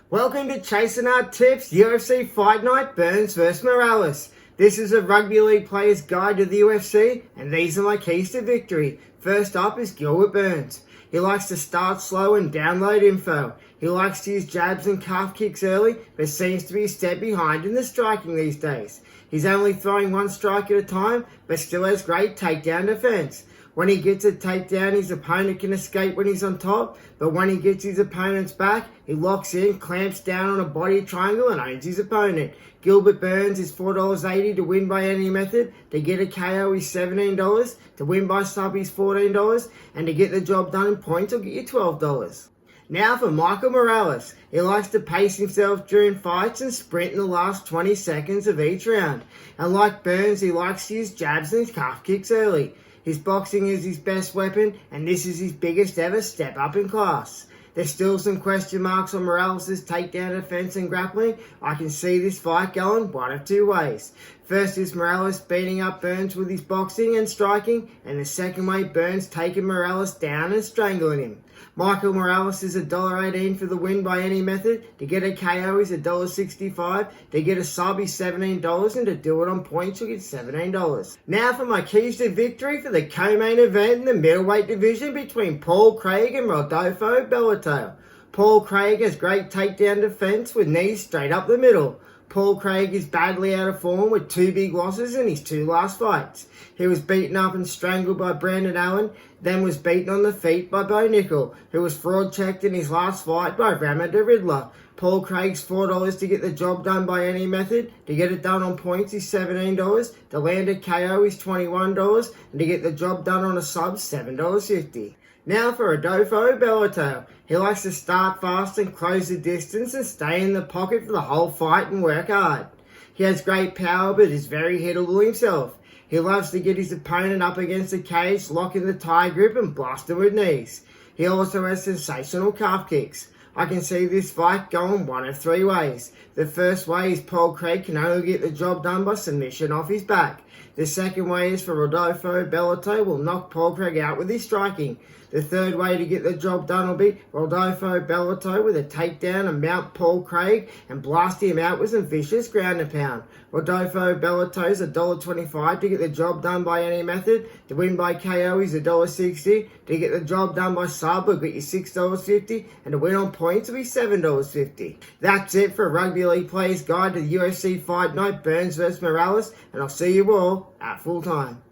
Welcome to Chasing Our Tips, UFC Fight Night, Burns vs Morales. This is a rugby league player's guide to the UFC, and these are my keys to victory. First up is Gilbert Burns. He likes to start slow and download info. He likes to use jabs and calf kicks early, but seems to be a step behind in the striking these days. He's only throwing one strike at a time, but still has great takedown defense. When he gets a takedown, his opponent can escape when he's on top, but when he gets his opponent's back, he locks in, clamps down on a body triangle and owns his opponent. Gilbert Burns is $4.80 to win by any method. To get a KO is $17. To win by sub is $14. And to get the job done in points will get you $12. Now for Michael Morales. He likes to pace himself during fights and sprint in the last 20 seconds of each round. And like Burns, he likes to use jabs and calf kicks early. His boxing is his best weapon, and this is his biggest ever step up in class. There's still some question marks on Morales' takedown defense and grappling. I can see this fight going one of two ways. First is Morales beating up Burns with his boxing and striking, and the second way, Burns taking Morales down and strangling him. Michael Morales is $1.18 for the win by any method. To get a KO is $1.65. To get a sub is $17, and to do it on points you'll get $17. Now for my keys to victory for the co-main event in the middleweight division between Paul Craig and Rodolfo Belloto. Paul Craig has great takedown defense with knees straight up the middle. Paul Craig is badly out of form with two big losses in his two last fights. He was beaten up and strangled by Brandon Allen, then was beaten on the feet by Bo Nickel, who was fraud-checked in his last fight by Rama the Riddler. Paul Craig's $4 to get the job done by any method. To get it done on points is $17. To land a KO is $21. And to get the job done on a sub, $7.50. Now for Rodolfo Belloto. He likes to start fast and close the distance and stay in the pocket for the whole fight and work hard. He has great power but is very hittable himself. He loves to get his opponent up against the cage, lock in the tie grip and blast him with knees. He also has sensational calf kicks. I can see this fight going one of three ways. The first way is Paul Craig can only get the job done by submission off his back. The second way is for Rodolfo Belloto will knock Paul Craig out with his striking. The third way to get the job done will be Rodolfo Belloto with a takedown and mount Paul Craig and blast him out with some vicious ground and pound. Rodolfo Belloto is $1.25 to get the job done by any method. To win by KO is $1.60. To get the job done by sub will get you $6.50. And to win on points will be $7.50. That's it for Rugby League Players Guide to the UFC Fight Night, Burns vs Morales. And I'll see you all at full time.